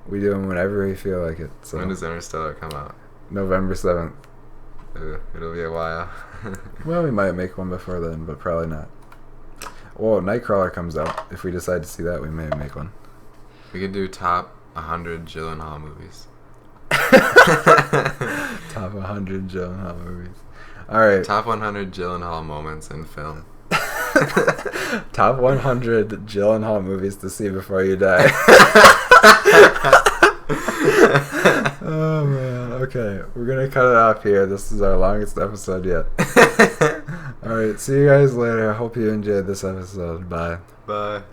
We do them whenever we feel like it. So. When does Interstellar come out? November 7th. It'll be a while. Well, we might make one before then, but probably not. Oh, Nightcrawler comes out. If we decide to see that, we may make one. We could do top 100 Gyllenhaal movies. Top 100 Gyllenhaal movies. All right. Top 100 Gyllenhaal moments in film. Top 100 Gyllenhaal movies to see before you die. Oh man. Okay, we're gonna cut it off here. This is our longest episode yet. All right. See you guys later. I hope you enjoyed this episode. Bye. Bye.